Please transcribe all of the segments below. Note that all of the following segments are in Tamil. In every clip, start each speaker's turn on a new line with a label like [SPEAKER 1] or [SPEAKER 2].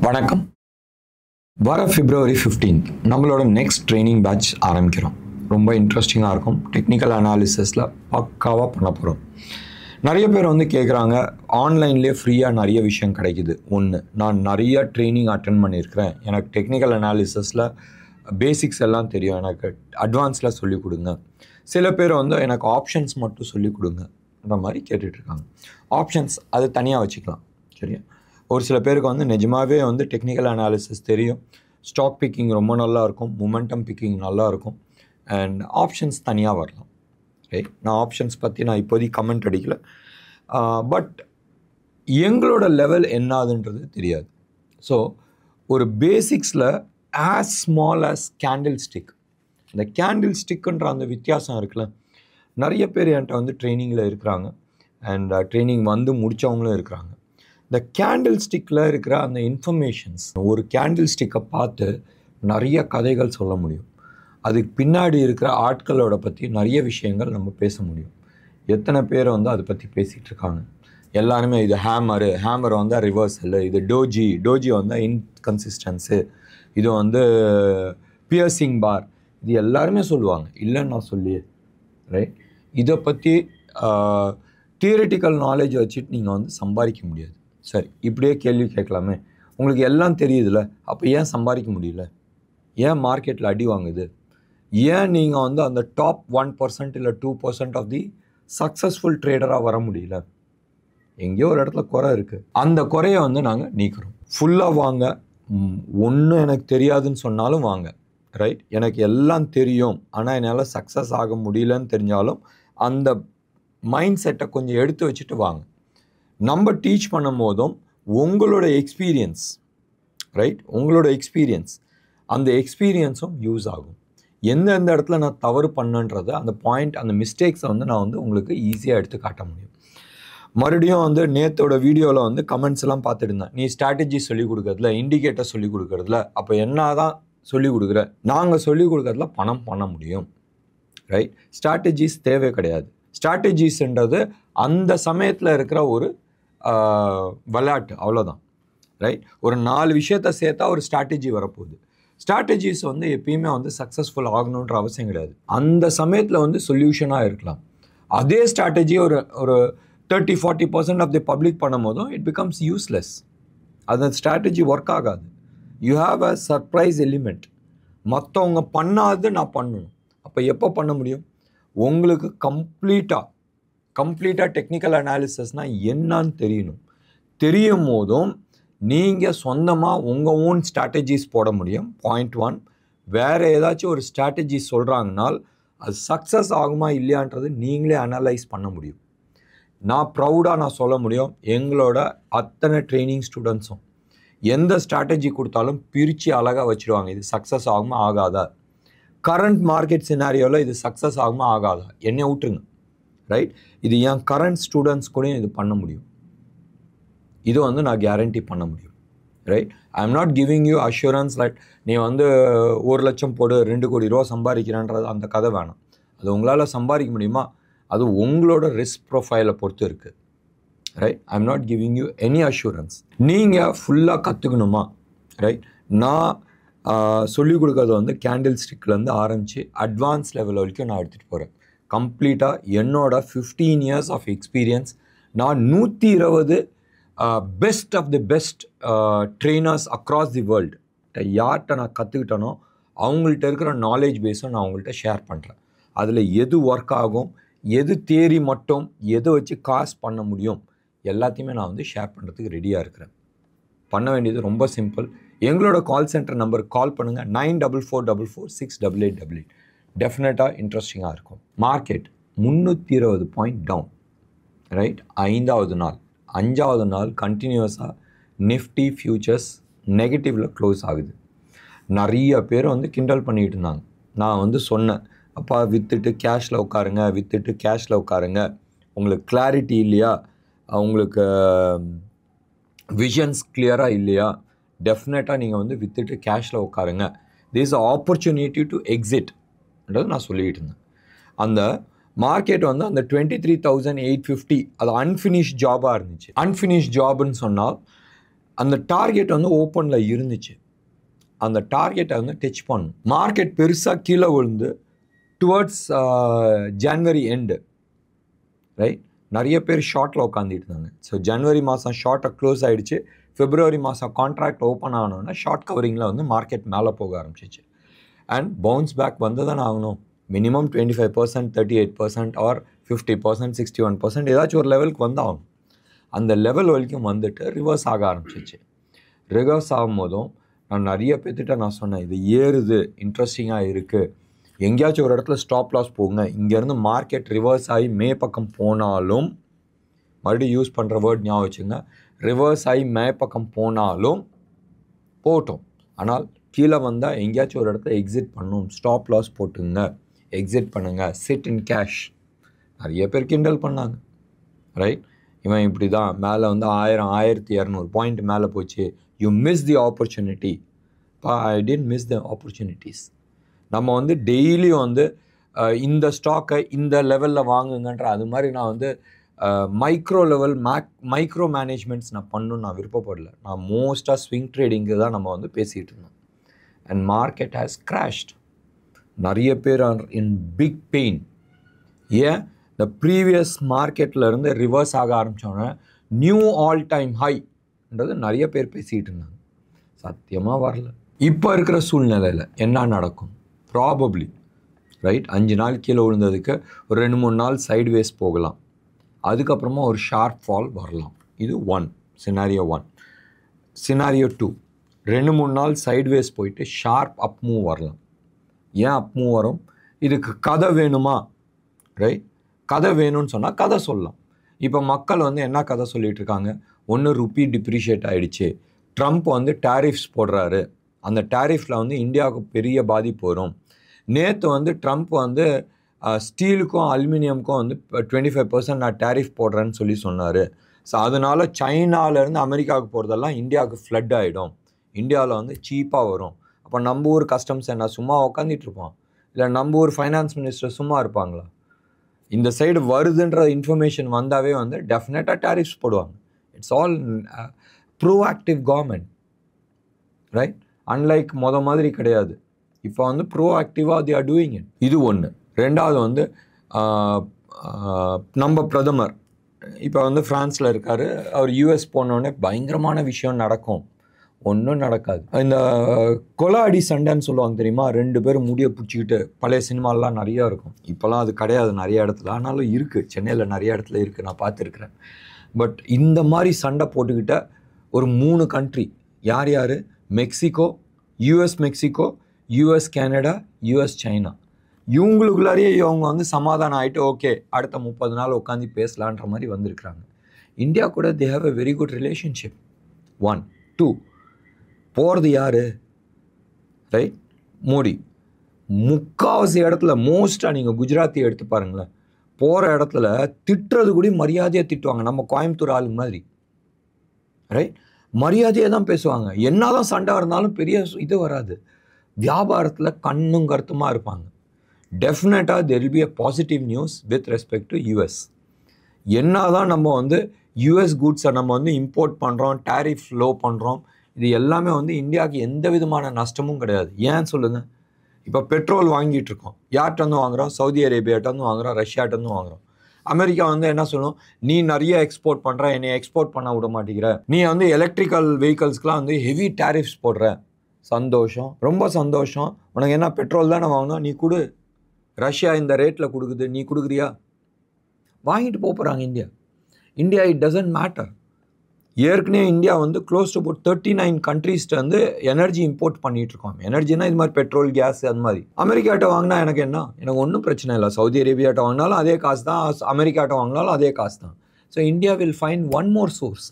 [SPEAKER 1] வணக்கம். வர February 15 நம்மளோட நெக்ஸ்ட் ட்ரைனிங் பேட்ச் ஆரம்பிக்கிறோம். ரொம்ப இன்ட்ரெஸ்டிங்காக இருக்கும். டெக்னிக்கல் அனாலிசிஸில் பக்காவாக பண்ண போகிறோம். நிறைய பேர் கேட்குறாங்க, ஆன்லைன்லேயே ஃப்ரீயாக நிறைய விஷயம் கிடைக்குது. ஒன்று, நான் நிறைய ட்ரைனிங் அட்டென்ட் பண்ணியிருக்கிறேன், எனக்கு டெக்னிக்கல் அனாலிசிஸில் பேசிக்ஸ் எல்லாம் தெரியும், எனக்கு அட்வான்ஸில் சொல்லிக் கொடுங்க. சில பேர் எனக்கு ஆப்ஷன்ஸ் மட்டும் சொல்லிக் கொடுங்கன்ற மாதிரி கேட்டுட்ருக்காங்க. ஆப்ஷன்ஸ் அது தனியாக வச்சுக்கலாம், சரியா? ஒரு சில பேருக்கு நிஜமாகவே டெக்னிக்கல் அனாலிசிஸ் தெரியும், ஸ்டாக் பிக்கிங் ரொம்ப நல்லா இருக்கும், மொமெண்டம் பிக்கிங் நல்லா இருக்கும், அண்ட் ஆப்ஷன்ஸ் தனியாக வரலாம். ரைட், நான் ஆப்ஷன்ஸ் பற்றி நான் இப்போதைக்கு கமெண்ட் அடிக்கலை. பட் எங்களோட லெவல் என்னதுன்றது தெரியாது. ஸோ ஒரு பேசிக்ஸில் as small as candle stick, இந்த கேண்டில் ஸ்டிக்குன்ற அந்த வித்தியாசம் இருக்குல்ல, நிறைய பேர் என்கிட்ட ட்ரைனிங்கில் இருக்கிறாங்க, அண்ட் ட்ரைனிங் முடித்தவங்களும் இருக்கிறாங்க. இந்த கேண்டில் ஸ்டிக்கில் இருக்கிற அந்த இன்ஃபர்மேஷன்ஸ், ஒரு கேண்டில் ஸ்டிக்கை பார்த்து நிறைய கதைகள் சொல்ல முடியும். அதுக்கு பின்னாடி இருக்கிற ஆட்களோட பற்றி நிறைய விஷயங்கள் நம்ம பேச முடியும். எத்தனை பேர் அதை பற்றி பேசிகிட்டு இருக்காங்க. எல்லாருமே இது ஹேமர் ரிவர்சல், இது டோஜி இன்கன்சிஸ்டன்ஸு, இது பியர்சிங் பார், இது எல்லாருமே சொல்லுவாங்க, இல்லைன்னு நான் சொல்லியே. ரைட், இதை பற்றி தியரிட்டிக்கல் நாலேஜ் வச்சுட்டு நீங்கள் சம்பாதிக்க முடியாது. சரி, இப்படியே கேள்வி கேட்கலாமே, உங்களுக்கு எல்லாம் தெரியுதுல்ல, அப்போ ஏன் சம்பாதிக்க முடியல? ஏன் மார்க்கெட்டில் அடி வாங்குது? ஏன் நீங்கள் அந்த டாப் 1% இல்லை 2% ஆஃப் தி சக்ஸஸ்ஃபுல் ட்ரேடராக வர முடியல? எங்கேயோ ஒரு இடத்துல குறை இருக்குது. அந்த குறையை நாங்கள் நீக்கிறோம். ஃபுல்லாக வாங்க, ஒன்றும் எனக்கு தெரியாதுன்னு சொன்னாலும் வாங்க. ரைட், எனக்கு எல்லாம் தெரியும் ஆனால் என்னால் சக்ஸஸ் ஆக முடியலன்னு தெரிஞ்சாலும் அந்த மைண்ட் செட்டை கொஞ்சம் எடுத்து வச்சுட்டு வாங்க. நம்ம டீச் பண்ணும் போதும் உங்களோட எக்ஸ்பீரியன்ஸ், ரைட், உங்களோட எக்ஸ்பீரியன்ஸ், அந்த எக்ஸ்பீரியன்ஸும் யூஸ் ஆகும். எந்தெந்த இடத்துல நான் தவறு பண்ணன்றதை, அந்த பாயிண்ட், அந்த மிஸ்டேக்ஸை நான் உங்களுக்கு ஈஸியாக எடுத்து காட்ட முடியும். மறுபடியும் நேத்தோட வீடியோவில் கமெண்ட்ஸ் எல்லாம் பார்த்துட்டு இருந்தேன், நீ ஸ்ட்ராட்டஜி சொல்லிக் கொடுக்கறதுல, இண்டிகேட்டர் சொல்லிக் கொடுக்கறதுல, அப்போ என்ன தான் சொல்லிக் கொடுக்குற? நாங்கள் சொல்லிக் கொடுக்கறதுல பணம் பண்ண முடியும். ரைட், ஸ்ட்ராட்டஜிஸ் தேவை கிடையாது. ஸ்ட்ராட்டஜிஸ்ன்றது அந்த சமயத்தில் இருக்கிற ஒரு விளையாட்டு, அவ்வளோதான். ரைட், ஒரு 4 விஷயத்தை சேர்த்தா ஒரு ஸ்ட்ராட்டஜி வரப்போகுது. ஸ்ட்ராட்டஜிஸ் எப்பயுமே சக்ஸஸ்ஃபுல் ஆகணுன்ற அவசியம் கிடையாது. அந்த சமயத்தில் சொல்யூஷனாக இருக்கலாம். அதே ஸ்ட்ராட்டஜி ஒரு 30-40% ஆஃப் தி பப்ளிக் பண்ணும் போதும் இட் பிகம்ஸ் யூஸ்லெஸ். அந்த ஸ்ட்ராட்டஜி ஒர்க் ஆகாது. You have a surprise element. மற்றவங்க பண்ணாது நான் பண்ணணும். அப்போ எப்போ பண்ண முடியும்? உங்களுக்கு கம்ப்ளீட்டாக டெக்னிக்கல் அனாலிசிஸ்னால் என்னன்னு தெரியணும். தெரியும் போதும் நீங்கள் சொந்தமாக உங்கள் ஓன் ஸ்ட்ராட்டஜிஸ் போட முடியும். பாயிண்ட் 1. வேறு ஏதாச்சும் ஒரு ஸ்ட்ராட்டஜி சொல்கிறாங்கனால் அது சக்ஸஸ் ஆகுமா இல்லையான்றது நீங்களே அனலைஸ் பண்ண முடியும். நான் ப்ரௌடாக சொல்ல முடியும், எங்களோட அத்தனை ட்ரைனிங் ஸ்டூடெண்ட்ஸும் எந்த ஸ்ட்ராட்டஜி கொடுத்தாலும் பிரித்து அழகாக வச்சுருவாங்க. இது சக்ஸஸ் ஆகுமா ஆகாதா, கரண்ட் மார்க்கெட் சினாரியோவில் இது சக்ஸஸ் ஆகுமா ஆகாதா, என்னை விட்டுருங்க. ரைட், இது என் கரண்ட் ஸ்டூடெண்ட்ஸ் கூட இது பண்ண முடியும். இது நான் கேரண்டி பண்ண முடியும். Right, I am not giving you assurance light நீ 1 லட்சம் போடு 2 கோடி ரூபா சம்பாதிக்கிறேன்றது அந்த கதை வேணாம். அது உங்களால் சம்பாதிக்க முடியுமா? அது உங்களோட ரிஸ்க் ப்ரொஃபைலை பொறுத்து இருக்குது. Right, I am not giving you any assurance. நீங்கள் ஃபுல்லாக கற்றுக்கணுமா? ரைட், நான் சொல்லிக் கொடுக்கறது கேண்டில் ஸ்டிக்லேருந்து ஆரம்பித்து அட்வான்ஸ் லெவல் வரைக்கும் நான் எடுத்துகிட்டு போகிறேன். கம்ப்ளீட்டாக என்னோட 15 இயர்ஸ் ஆஃப் எக்ஸ்பீரியன்ஸ், நான் 120 best of the best trainers across the world யார்கிட்ட நான் கற்றுக்கிட்டனோ அவங்கள்ட்ட இருக்கிற நாலேஜ் பேஸும் நான் அவங்கள்ட்ட ஷேர் பண்ணுறேன். அதில் எது ஒர்க் ஆகும், எது தியரி மட்டும், எதை வச்சு காசு பண்ண முடியும், எல்லாத்தையுமே நான் ஷேர் பண்ணுறதுக்கு ரெடியாக இருக்கிறேன். பண்ண வேண்டியது ரொம்ப சிம்பிள். எங்களோட கால் சென்டர் நம்பருக்கு கால் பண்ணுங்கள், 9444468888. டெஃபினட்டாக இன்ட்ரெஸ்டிங்காக இருக்கும். Market 320 point down. ரைட், 5வது நாள் கண்டினியூஸாக நிஃப்டி ஃபியூச்சர்ஸ் நெகட்டிவில் க்ளோஸ் ஆகுது. நிறைய பேர் கிண்டல் பண்ணிகிட்டு இருந்தாங்க. நான் சொன்னேன், அப்பா விற்றுட்டு கேஷில் உட்காருங்க, உங்களுக்கு கிளாரிட்டி இல்லையா, உங்களுக்கு விஷன்ஸ் கிளியராக இல்லையா, டெஃபினட்டாக நீங்கள் விற்றுட்டு கேஷில் உட்காருங்க. திஸ் இஸ் ஆப்பர்ச்சுனிட்டி டு எக்ஸிட்ன்றது நான் சொல்லிகிட்டு இருந்தேன். அந்த மார்க்கெட் அந்த 23,850 அது அன்ஃபினிஷ் ஜாபாக இருந்துச்சு. அன்ஃபினிஷ் ஜாப்னு சொன்னால் அந்த டார்கெட் வந்து ஓப்பனில் இருந்துச்சு. அந்த டார்கெட்டை வந்து டச் பண்ணும். மார்க்கெட் பெருசாக கீழே விழுந்து டுவர்ட்ஸ் ஜனவரி எண்டு, ரைட், நிறைய பேர் ஷார்ட்டில் உட்காந்துட்டு இருந்தாங்க. ஸோ ஜனவரி மாதம் ஷார்ட்டை க்ளோஸ் ஆகிடுச்சு. பிப்ரவரி மாதம் கான்ட்ராக்ட் ஓப்பன் ஆனோன்னா ஷார்ட் கவரிங்கில் வந்து மார்க்கெட் மேலே போக ஆரம்பிச்சிச்சு. அண்ட் பவுன்ஸ் பேக் வந்து தான் ஆகணும். மினிமம் 25%, 38% ஆர் 50%, 61% ஏதாச்சும் ஒரு லெவலுக்கு வந்து ஆகும். அந்த லெவல் வரைக்கும் வந்துட்டு ரிவர்ஸ் ஆக ஆரம்பிச்சிச்சு. ரிவர்ஸ் ஆகும்போதும் நான் நிறைய பேர்த்திட்ட நான் சொன்னேன், இது ஏறுது, இன்ட்ரெஸ்டிங்காக இருக்குது, எங்கேயாச்சும் ஒரு இடத்துல ஸ்டாப் லாஸ் போங்க. இங்கேருந்து மார்க்கெட் ரிவர்ஸ் ஆகி மே பக்கம் போனாலும், மறுபடியும் யூஸ் பண்ணுற வேர்ட் ஞாபகம் வச்சுங்க, ரிவர்ஸ் ஆகி மே பக்கம் போனாலும் போட்டோம். ஆனால் கீழே வந்தால் எங்கேயாச்சும் ஒரு இடத்துல எக்ஸிட் பண்ணணும். ஸ்டாப் லாஸ் போட்டுங்க, எக்ஸிட் பண்ணுங்கள், சிட் இன் கேஷ். நிறைய பேர் கிண்டல் பண்ணாங்க, ரைட், இவன் இப்படி தான் மேலே வந்து 1000, 1200 பாயிண்ட் மேலே போச்சு, you miss the opportunity. I didn't miss the opportunities. நம்ம வந்து டெய்லியும் வந்து இந்த ஸ்டாக்கை இந்த லெவலில் வாங்குங்கன்ற அது மாதிரி நான் வந்து மைக்ரோ லெவல் மைக்ரோ மேனேஜ்மெண்ட்ஸ் நான் பண்ணணும்னு நான் விருப்பப்படல. நான் மோஸ்ட்டாக ஸ்விங் ட்ரேடிங்கு தான் நம்ம வந்து பேசிகிட்டு இருந்தோம். And market has crashed. நிறைய பேர் ஆர் இன் பிக் பெயின். ஏன்? இந்த ப்ரீவியஸ் மார்க்கெட்லேருந்து ரிவர்ஸ் ஆக ஆரம்பித்தோன்னே நியூ ஆல் டைம் ஹைன்றது நிறைய பேர் பேசிகிட்டு இருந்தாங்க. சத்தியமாக வரல. இப்போ இருக்கிற சூழ்நிலையில் என்ன நடக்கும்? ப்ராபப்ளி, ரைட், 5 நாள் கீழே விழுந்ததுக்கு ஒரு 2-3 நாள் சைட்வேஸ் போகலாம். அதுக்கப்புறமா ஒரு ஷார்ப் ஃபால் வரலாம். இது சினாரியோ 1. சினாரியோ 2, 2-3 நாள் சைட்வேஸ் போயிட்டு ஷார்ப் அப் மூவ் வரலாம். ஏன் அப் மூவ் வரும்? இதுக்கு கதை வேணுமா? ரைட், கதை வேணும்னு சொன்னால் கதை சொல்லலாம். இப்போ மக்கள் வந்து என்ன கதை சொல்லிகிட்டு இருக்காங்க? ஒன்று, ருப்பி டிப்ரிஷியேட் ஆகிடுச்சு, ட்ரம்ப் வந்து டேரிஃப்ஸ் போடுறாரு, அந்த டேரிஃபில் வந்து இந்தியாவுக்கு பெரிய பாதிப்பு வரும். நேற்று வந்து ட்ரம்ப் வந்து ஸ்டீலுக்கும் அலுமினியமுக்கும் வந்து 25% நான் டேரிஃப் போடுறேன்னு சொன்னார். ஸோ அதனால் சைனாலேருந்து அமெரிக்காவுக்கு போகிறதெல்லாம் இந்தியாவுக்கு ஃப்ளட் ஆகிடும், இந்தியாவில் வந்து சீப்பாக வரும். அப்போ நம்ம ஊர் கஸ்டம்ஸ் என்ன சும்மா உட்காந்துட்டு இருப்போம்? இல்லை நம்ம ஊர் ஃபைனான்ஸ் மினிஸ்டர் சும்மா இருப்பாங்களா? இந்த சைடு வருதுன்ற இன்ஃபர்மேஷன் வந்தாவே வந்து டெஃபினட்டாக டேரிஃப்ஸ் போடுவாங்க. It's all proactive government, right? Unlike மாதிரி கிடையாது. இப்போ வந்து ப்ரோஆக்டிவாக தி ஆர் டூயிங் இட். இது ஒன்று. ரெண்டாவது வந்து நம்ம பிரதமர் இப்போ வந்து ஃப்ரான்ஸில் இருக்கார். அவர் யூஎஸ் போனோடனே பயங்கரமான விஷயம் நடக்கும். ஒன்றும் நடக்காது. இந்த கொலாடி சண்டைன்னு சொல்லுவாங்க தெரியுமா? 2 பேரும் முடியை பிடிச்சிக்கிட்டு, பழைய சினிமாலாம் நிறையா இருக்கும். இப்போலாம் அது கிடையாது நிறைய இடத்துல, ஆனாலும் இருக்குது. சென்னையில் நிறைய இடத்துல இருக்குது, நான் பார்த்துருக்குறேன். பட் இந்த மாதிரி சண்டை போட்டுக்கிட்ட ஒரு 3 கண்ட்ரி யார்? Mexico, US Mexico, US Canada, US China. இவங்களுக்குள்ளாரையே இவங்க வந்து சமாதானம் ஆகிட்டு ஓகே அடுத்த 30 நாள் உட்காந்து பேசலான்ற மாதிரி வந்திருக்கிறாங்க. இந்தியா கூட they have a very good relationship. 1, 2, போகிறது யார்? ரைட், மோடி. முக்கால்வாசி இடத்துல மோஸ்ட்டாக நீங்கள் குஜராத்தி எடுத்து பாருங்களேன், போகிற இடத்துல திட்டுறது கூட மரியாதையாக திட்டுவாங்க. நம்ம கோயம்புத்தூர் ஆளு மாதிரி, ரைட், மரியாதையாக தான் பேசுவாங்க. என்ன தான் சண்டை இருந்தாலும் பெரிய இது வராது. வியாபாரத்தில் கண்ணும் கருத்துமாக இருப்பாங்க. டெஃபினட்டாக there will be a positive news with respect to US. என்ன தான் நம்ம வந்து யூஎஸ் கூட்ஸை நம்ம வந்து இம்போர்ட் பண்ணுறோம், டேரிஃப் லோ பண்ணுறோம், இது எல்லாமே வந்து இந்தியாவுக்கு எந்த விதமான நஷ்டமும் கிடையாது. ஏன்னு சொல்லுங்கள்? இப்போ பெட்ரோல் வாங்கிட்டு இருக்கோம். யார்கிட்ட வாங்குகிறோம்? சவுதி அரேபியாட்ட வாங்குகிறோம், ரஷ்யாட்ட வாங்குகிறோம். அமெரிக்கா வந்து என்ன சொல்லும்? நீ நிறைய எக்ஸ்போர்ட் பண்ணுற, என்னை எக்ஸ்போர்ட் பண்ண விட மாட்டேங்கிற, நீ வந்து எலக்ட்ரிக்கல் வெஹிக்கல்ஸ்க்கெலாம் வந்து ஹெவி டேரிஃப்ஸ் போடுற. சந்தோஷம், ரொம்ப சந்தோஷம். உனக்கு என்ன பெட்ரோல் தானே வாங்கணும், நீ கொடு. ரஷ்யா இந்த ரேட்டில் கொடுக்குது, நீ கொடுக்குறியா? வாங்கிட்டு போகிறாங்க இந்தியா. It doesn't matter. ஏற்கனவே இந்தியா வந்து க்ளோஸ் டு அபவுட் 39 கண்ட்ரீஸ்ட்டு வந்து எனர்ஜி இம்போர்ட் பண்ணிகிட்ருக்கோம். எனர்ஜினா இது மாதிரி பெட்ரோல், கேஸ், அது மாதிரி. அமெரிக்காட்ட வாங்கினா எனக்கு என்ன? எனக்கு ஒன்றும் பிரச்சனை இல்லை. சவுதி அரேபியாட்ட வாங்கினாலும் அதே காசு தான், அமெரிக்காட்ட வாங்கினாலும் அதே காசு தான். So India will find one more source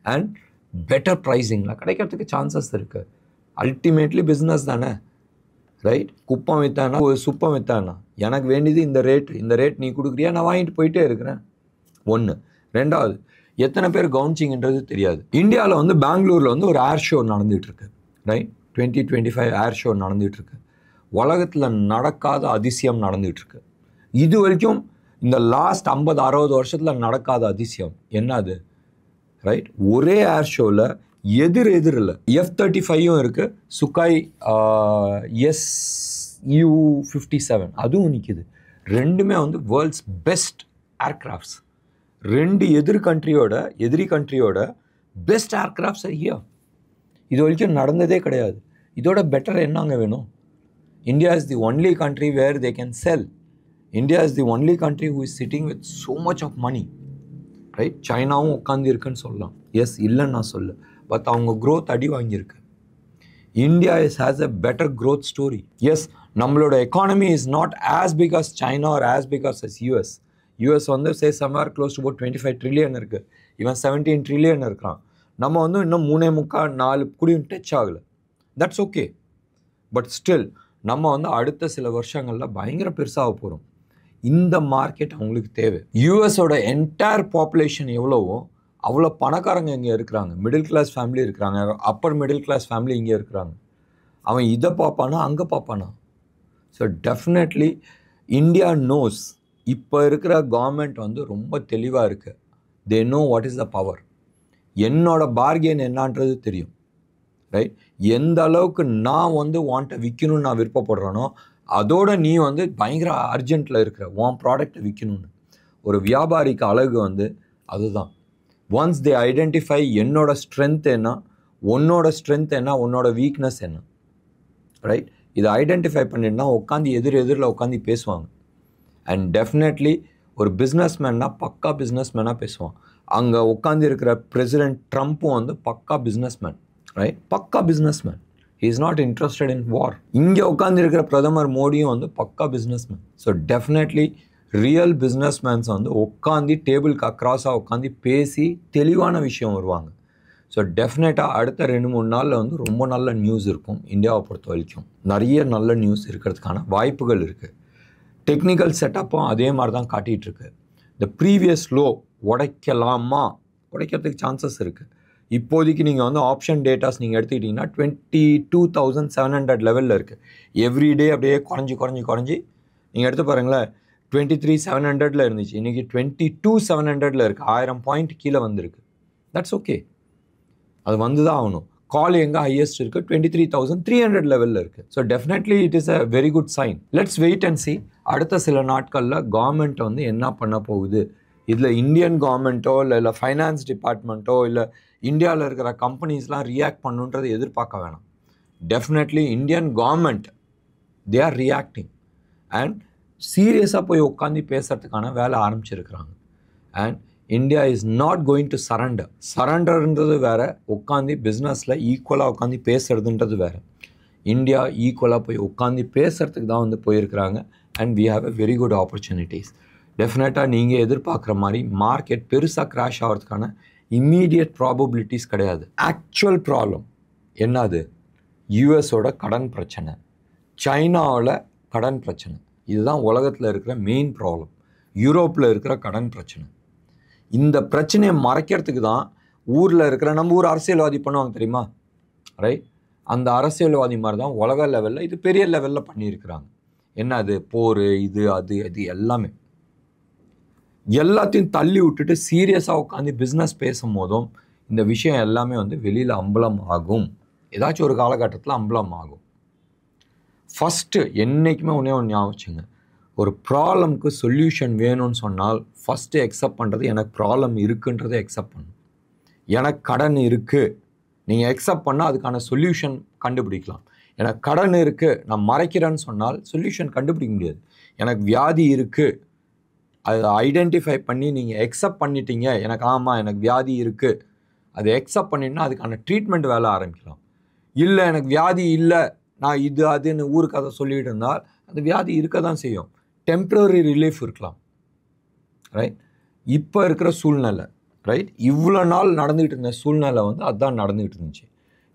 [SPEAKER 1] and better ப்ரைஸிங்கில் கிடைக்கிறதுக்கு சான்சஸ் இருக்குது. அல்டிமேட்லி பிஸ்னஸ் தானே, ரைட்? குப்பம் விற்றானா சுப்பம் விற்றானா, எனக்கு வேண்டியது இந்த ரேட் நீ கொடுக்குறியா, நான் வாங்கிட்டு போயிட்டே இருக்கிறேன். 1. 2வது, எத்தனை பேர் கவுன்சிங்ன்றது தெரியாது. இந்தியாவில் வந்து பெங்களூரில் வந்து ஒரு ஏர் ஷோ நடந்துகிட்ருக்கு, ரைட்? 2025 ஏர் ஷோ நடந்துகிட்ருக்கு. உலகத்தில் நடக்காத அதிசயம் நடந்துகிட்ருக்கு. இது வரைக்கும் இந்த லாஸ்ட் 50-60 வருஷத்தில் நடக்காத அதிசயம் என்ன அது? ரைட்? ஒரே ஏர் ஷோவில் எதிரில் F-35ம் இருக்குது, சுக்காய் Su-57 அதுவும் நிற்கிது. ரெண்டுமே வந்து வேர்ல்ட்ஸ் பெஸ்ட் ஏர்க்ராஃப்ட்ஸ். ரெண்டு எதிரி கண்ட்ரியோட பெஸ்ட் ஏர்க்ராஃப்ட்ஸ் ஹியர். இது வரைக்கும் நடந்ததே கிடையாது. இதோட பெட்டர் என்னங்க வேணும்? India is the only country where they can sell. India is the only country who is sitting with so much of money. Right? சைனாவும் உட்காந்து இருக்குன்னு சொல்லலாம். எஸ், இல்லைன்னு நான் சொல்ல. பட் அவங்க க்ரோத் அடி வாங்கியிருக்கு. India has a better growth story. Yes, நம்மளோட economy is not as big as China or as big as US. US வந்து somewhere close to about 25 trillion இருக்குது. இவன் 17 ட்ரில்லியன் இருக்கிறான். நம்ம வந்து இன்னும் 3.25-4 கூடியும் டச் ஆகலை. That's okay. பட் ஸ்டில் நம்ம வந்து அடுத்த சில வருஷங்களில் பயங்கர பெருசாக போகிறோம். இந்த மார்க்கெட் அவங்களுக்கு தேவை. யூஎஸோட என்டையர் பாப்புலேஷன் எவ்வளவோ அவ்வளோ பணக்காரங்க இங்கே இருக்கிறாங்க. மிடில் கிளாஸ் ஃபேமிலி இருக்கிறாங்க, அப்பர் மிடில் கிளாஸ் ஃபேமிலி இங்கே இருக்கிறாங்க. அவன் இதை பார்ப்பானா அங்கே பார்ப்பானா? So definitely India knows. இப்போ இருக்கிற கவர்மெண்ட் வந்து ரொம்ப தெளிவாக இருக்குது. They know what is the power. என்னோட பார்கெயின் என்னான்றது தெரியும். ரைட்? எந்த அளவுக்கு நான் வந்து வாண்ட்டை விற்கணும்னு நான் விருப்பப்படுறேனோ அதோட நீ வந்து பயங்கர அர்ஜென்ட்டில் இருக்கிற உன் ப்ராடக்டை விற்கணும்னு. ஒரு வியாபாரிக்கு அழகு வந்து அதுதான். ஒன்ஸ் தே ஐடென்டிஃபை என்னோட ஸ்ட்ரென்த் என்ன, உன்னோட ஸ்ட்ரென்த் என்ன, உன்னோட வீக்னஸ் என்ன. ரைட்? இதை ஐடென்டிஃபை பண்ணிட்டுனா உட்காந்து எதிரில் உட்காந்து பேசுவாங்க. அண்ட் டெஃபினெட்லி ஒரு பிஸ்னஸ்மேன்னா பக்கா பிஸ்னஸ்மேனாக பேசுவான். அங்கே உட்காந்து இருக்கிற பிரசிடென்ட் ட்ரம்ப்பும் வந்து பக்கா பிஸ்னஸ்மேன். ரைட்? பக்கா businessman. He is not interested in war. இங்கே உட்காந்து இருக்கிற பிரதமர் மோடியும் வந்து பக்கா businessman. So definitely real businessmen வந்து உட்காந்து டேபிளுக்கு அக்ராஸாக உட்காந்து பேசி தெளிவான விஷயம் வருவாங்க. ஸோ டெஃபினட்டாக அடுத்த 2-3 நாளில் வந்து ரொம்ப நல்ல நியூஸ் இருக்கும். இந்தியாவை பொறுத்த வரைக்கும் நிறைய நல்ல நியூஸ் இருக்கிறதுக்கான வாய்ப்புகள் இருக்குது. டெக்னிக்கல் செட்டப்பும் அதே மாதிரி தான் காட்டிகிட்ருக்கு. இந்த ப்ரீவியஸ் லோ உடைக்கிறதுக்கு சான்சஸ் இருக்குது. இப்போதைக்கு நீங்கள் வந்து ஆப்ஷன் டேட்டாஸ் நீங்கள் எடுத்துக்கிட்டிங்கன்னா 22,700 லெவலில் இருக்குது. எவ்ரிடே அப்படியே குறைஞ்சி நீங்கள் எடுத்து பாருங்களேன். 23,700 இருந்துச்சு, இன்றைக்கி 22,700 இருக்குது. 1000 பாயிண்ட் கீழே வந்திருக்கு. தட்ஸ் ஓகே, அது வந்து தான் ஆகணும். கால் எங்கே ஹையஸ்ட் இருக்குது? 23,300 லெவலில் இருக்குது. So definitely it is a very good sign. Let's wait and see. அடுத்த சில நாட்களில் கவர்மெண்ட் வந்து என்ன பண்ண போகுது, இதில் இந்தியன் கவர்மெண்ட்டோ இல்லை ஃபைனான்ஸ் டிபார்ட்மெண்ட்டோ இல்லை இந்தியாவில் இருக்கிற கம்பெனிஸ்லாம் ரியாக்ட் பண்ணுன்றது எதிர்பார்க்க வேணாம். Definitely Indian government they are reacting and சீரியஸாக போய் உட்காந்து பேசுகிறதுக்கான வேலை ஆரம்பிச்சிருக்கிறாங்க. And India is not going to சரண்டர்ன்றது வேறு, உட்காந்து பிஸ்னஸில் ஈக்குவலாக உட்காந்து பேசுகிறதுன்றது வேறு. இந்தியா ஈக்குவலாக போய் உட்காந்து பேசுகிறதுக்கு தான் வந்து போயிருக்கிறாங்க. And we have a very good opportunities. டெஃபினட்டாக நீங்கள் எதிர்பார்க்குற மாதிரி மார்க்கெட் பெருசாக கிராஷ் ஆகிறதுக்கான இம்மீடியட் ப்ராபபிலிட்டிஸ் கிடையாது. ஆக்சுவல் ப்ராப்ளம் என்னது? யூஎஸோட கடன் பிரச்சனை, சைனாவில் கடன் பிரச்சனை. இதுதான் உலகத்தில் இருக்கிற மெயின் ப்ராப்ளம். யூரோப்பில் இருக்கிற கடன் பிரச்சனை. இந்த பிரச்சனையை மறைக்கிறதுக்கு தான் ஊரில் இருக்கிற நம்ம ஊர் அரசியல்வாதி பண்ணுவாங்க தெரியுமா? ரைட்? அந்த அரசியல்வாதி மாதிரி தான் உலக லெவலில் இது பெரிய லெவலில் பண்ணியிருக்கிறாங்க. என்னது? போர், இது அது எல்லாத்தையும் தள்ளி விட்டுட்டு சீரியஸாக உட்காந்து பிஸ்னஸ் பேசும் போதும் இந்த விஷயம் எல்லாமே வந்து வெளியில் அம்பலம் ஆகும். ஏதாச்சும் ஒரு காலகட்டத்தில் அம்பலம் ஆகும். ஃபஸ்ட்டு என்றைக்குமே ஒன்றே ஞாபகம் வச்சுங்க. ஒரு ப்ராப்ளம்க்கு சொல்யூஷன் வேணும்னு சொன்னால் ஃபஸ்ட்டு எக்ஸப்ட் பண்ணுறது எனக்கு ப்ராப்ளம் இருக்குன்றதை எக்ஸப்ட் பண்ணணும். எனக்கு கடன் இருக்குது, நீங்கள் எக்ஸப்ட் பண்ணால் அதுக்கான சொல்யூஷன் கண்டுபிடிக்கலாம். எனக்கு கடன் இருக்குது நான் மறைக்கிறேன்னு சொன்னால் சொல்யூஷன் கண்டுபிடிக்க முடியாது. எனக்கு வியாதி இருக்குது, அதை ஐடென்டிஃபை பண்ணி நீங்கள் எக்ஸப்ட் பண்ணிட்டீங்க, எனக்கு ஆமாம் எனக்கு வியாதி இருக்குது, அதை எக்ஸப்ட் பண்ணிட்டுனா அதுக்கான ட்ரீட்மெண்ட் வேலை ஆரம்பிக்கலாம். இல்லை எனக்கு வியாதி இல்லை, நான் இது அதுன்னு ஊருக்கு அதை சொல்லிகிட்டு இருந்தால் அந்த வியாதி இருக்க தான் செய்யும். டெம்ப்ரரி ரிலீஃப் இருக்கலாம். ரைட்? இப்போ இருக்கிற சூழ்நிலை, ரைட், இவ்வளோ நாள் நடந்துக்கிட்டு இருந்த சூழ்நிலை வந்து அதுதான் நடந்துக்கிட்டு இருந்துச்சு.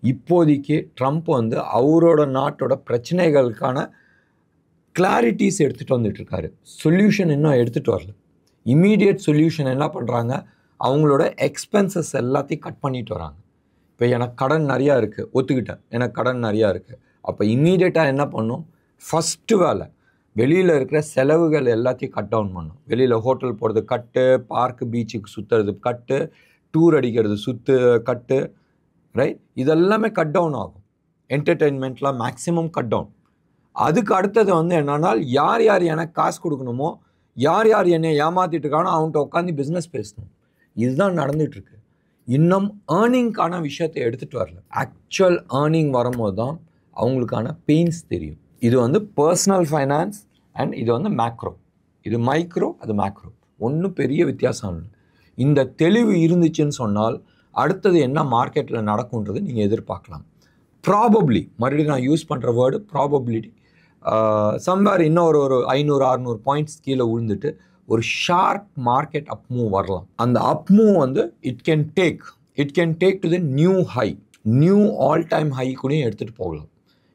[SPEAKER 1] இப்போதைக்கு ட்ரம்ப் வந்து அவரோட நாட்டோட பிரச்சனைகளுக்கான கிளாரிட்டிஸ் எடுத்துகிட்டு வந்துட்டுருக்காரு. சொல்யூஷன் இன்னும் எடுத்துகிட்டு வரல. இம்மீடியட் சொல்யூஷன் என்ன பண்ணுறாங்க, அவங்களோட எக்ஸ்பென்சஸ் எல்லாத்தையும் கட் பண்ணிட்டு வராங்க. இப்போ எனக்கு கடன் நிறையா இருக்குது, ஒத்துக்கிட்டேன், எனக்கு கடன் நிறையா இருக்குது. அப்போ இம்மீடியட்டாக என்ன பண்ணும், ஃபஸ்ட்டு வேலை வெளியில் இருக்கிற செலவுகள் எல்லாத்தையும் கட் டவுன் பண்ணும். வெளியில் ஹோட்டல் போகிறது கட்டு, பார்க்கு பீச்சுக்கு சுற்றுறது கட்டு, டூர் அடிக்கிறது கட்டு, ரைட்? இதெல்லாமே கட் டவுன் ஆகும். என்டர்டெயின்மெண்ட்லாம் மேக்ஸிமம் கட் டவுன். அதுக்கு அடுத்தது வந்து என்னன்னா, யார் யார் எனக்கு காசு கொடுக்கணுமோ, யார் யார் என்னை ஏமாற்றிட்டு இருக்கானோ அவன்கிட்ட உட்காந்து பிஸ்னஸ் பேசணும். இதுதான் நடந்துகிட்ருக்கு. இன்னும் ஏர்னிங்கான விஷயத்தை எடுத்துகிட்டு வரல. ஆக்சுவல் ஏர்னிங் வரும்போது தான் அவங்களுக்கான பெயின்ஸ் தெரியும். இது வந்து பர்சனல் ஃபைனான்ஸ் அண்ட் இது வந்து மேக்ரோ. இது மைக்ரோ, அது மேக்ரோ. ஒன்றும் பெரிய வித்தியாசம் இல்லை. இந்த தெளிவு இருந்துச்சுன்னு சொன்னால் அடுத்தது என்ன மார்க்கெட்டில் நடக்கும்ன்றது நீங்கள் எதிர்பார்க்கலாம். ப்ராபப்ளி, மறுபடியும் நான் யூஸ் பண்ணுற வேர்டு ப்ராபபிலிட்டி, சம்வேர் இன்னும் ஒரு 500-600 பாயிண்ட்ஸ் கீழே விழுந்துட்டு ஒரு ஷார்ப் மார்க்கெட் அப் மூவ் வரலாம். அந்த அப் மூவ் வந்து it can take to the new high, new all time high கூடயும் எடுத்துகிட்டு போகலாம்.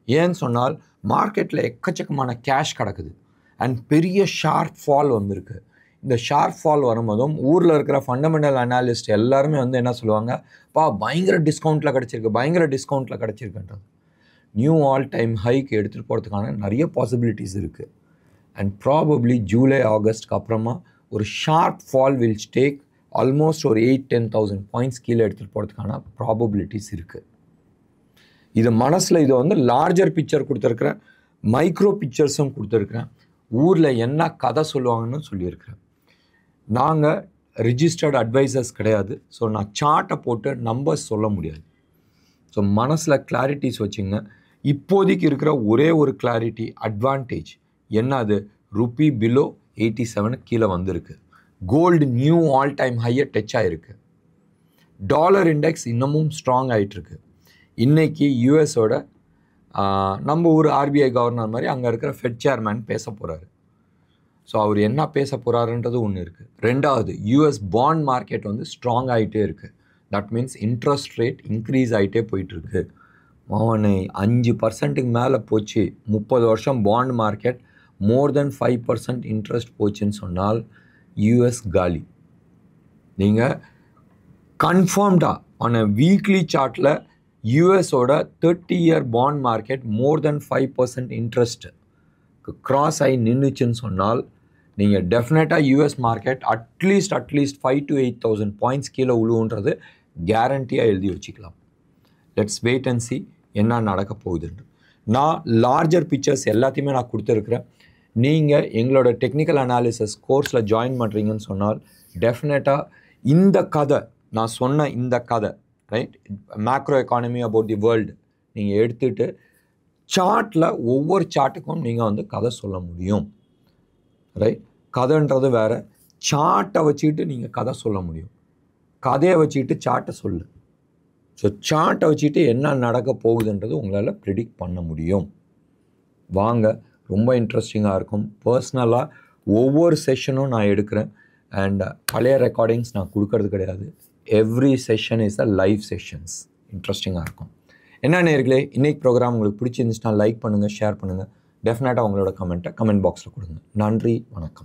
[SPEAKER 1] ஏன்னு சொன்னால் மார்க்கெட்டில் எக்கச்சக்கமான கேஷ் கிடக்குது அண்ட் பெரிய ஷார்ப் ஃபால் வந்திருக்கு. இந்த ஷார்ப் ஃபால் வரும்போதும் ஊரில் இருக்கிற ஃபண்டமெண்டல் அனாலிஸ்ட் எல்லாருமே வந்து என்ன சொல்லுவாங்க, பயங்கர டிஸ்கவுண்ட்டில் கிடச்சிருக்குன்றது. நியூ ஆல் டைம் ஹைக்கு எடுத்துகிட்டு போகிறதுக்கான நிறைய பாசிபிலிட்டிஸ் இருக்குது. அண்ட் ப்ராபப்ளி ஜூலை ஆகஸ்ட்க்கு அப்புறமா ஒரு sharp fall will take almost ஒரு 8,000-10,000 பாயிண்ட்ஸ் கீழே எடுத்துகிட்டு போகிறதுக்கான ப்ராபபிலிட்டிஸ் இருக்குது. இது மனசில் இதை வந்து லார்ஜர் பிக்சர் கொடுத்துருக்குறேன், மைக்ரோ பிக்சர்ஸும் கொடுத்துருக்குறேன், ஊரில் என்ன கதை சொல்லுவாங்கன்னு சொல்லியிருக்கிறேன். நாங்கள் ரிஜிஸ்டர்ட் அட்வைசர்ஸ் கிடையாது. ஸோ நான் சார்ட்டை போட்டு நம்பர்ஸ் சொல்ல முடியாது. ஸோ மனசில் கிளாரிட்டிஸ் வச்சுங்க. இப்போதைக்கு இருக்கிற ஒரே ஒரு கிளாரிட்டி அட்வான்டேஜ் என்ன, அது ரூபி பிலோ 87 கீழே வந்திருக்கு. கோல்டு நியூ ஆல் டைம் ஹையை டச் ஆகிருக்கு. டாலர் இண்டெக்ஸ் இன்னமும் ஸ்ட்ராங் ஆகிட்டுருக்கு. இன்றைக்கி யூஎஸோட நம்ம ஊர் ஆர்பிஐ கவர்னர் மாதிரி அங்கே இருக்கிற ஃபெட் சேர்மேன் பேச போகிறாரு. ஸோ அவர் என்ன பேச போகிறாருன்றது ஒன்று இருக்குது. ரெண்டாவது, யூஎஸ் பாண்ட் மார்க்கெட் வந்து ஸ்ட்ராங் ஆகிட்டே இருக்குது. That means interest rate increase ஆகிட்டே போயிட்டுருக்கு. 5% மேலே போச்சு. 30 வருஷம் பாண்ட் மார்க்கெட் மோர் தென் 5% இன்ட்ரெஸ்ட் போச்சுன்னு சொன்னால் யூஎஸ் காலி. நீங்கள் கன்ஃபார்ம்டாக ஆன் அ வீக்லி சார்ட்டில் யூஎஸோட 30-இயர் பாண்ட் மார்க்கெட் மோர் தென் 5% இன்ட்ரெஸ்ட் கிராஸ் ஆகி நின்றுச்சுன்னு சொன்னால் நீங்கள் டெஃபினட்டாக US market at least 5,000 to 8,000 points கீழே உழுவுன்றது கேரண்டியாக எழுதி வச்சுக்கலாம். லெட்ஸ் வெயிட் அண்ட் சி என்ன நடக்க போகுதுன்னு. நான் லார்ஜர் பிக்சர்ஸ் எல்லாத்தையுமே நான் கொடுத்துருக்குறேன். நீங்கள் எங்களோட டெக்னிக்கல் அனாலிசிஸ் கோர்ஸில் ஜாயின் பண்ணுறீங்கன்னு சொன்னால் டெஃபினட்டாக இந்த கதை, நான் சொன்ன இந்த கதை, right, macro economy about the world நீங்கள் எடுத்துகிட்டு சார்ட்டில் ஒவ்வொரு சார்ட்டுக்கும் நீங்கள் வந்து கதை சொல்ல முடியும். ரைட், கதைன்றது வேறு, சார்ட்டை வச்சுக்கிட்டு நீங்கள் கதை சொல்ல முடியும். கதையை வச்சுக்கிட்டு சார்ட்டை சொல்லு. ஸோ சார்ட்டை வச்சுக்கிட்டு என்ன நடக்க போகுதுன்றது உங்களால் ப்ரிடிக்ட் பண்ண முடியும். வாங்க, ரொம்ப இன்ட்ரெஸ்டிங்காக இருக்கும். பர்சனலாக ஒவ்வொரு செஷனும் நான் எடுக்கிறேன் அண்ட் பழைய ரெக்கார்டிங்ஸ் நான் கொடுக்கறது கிடையாது. Every session is a live sessions. இன்ட்ரெஸ்டிங்காக இருக்கும். என்ன நேயர்களே, இன்றைக்கி ப்ரோக்ராம் உங்களுக்கு பிடிச்சிருந்துச்சுன்னா லைக் பண்ணுங்கள், ஷேர் பண்ணுங்கள். டெஃபினட்டாக உங்களோட கமெண்ட் பாக்ஸில் கொடுங்க. நன்றி, வணக்கம்.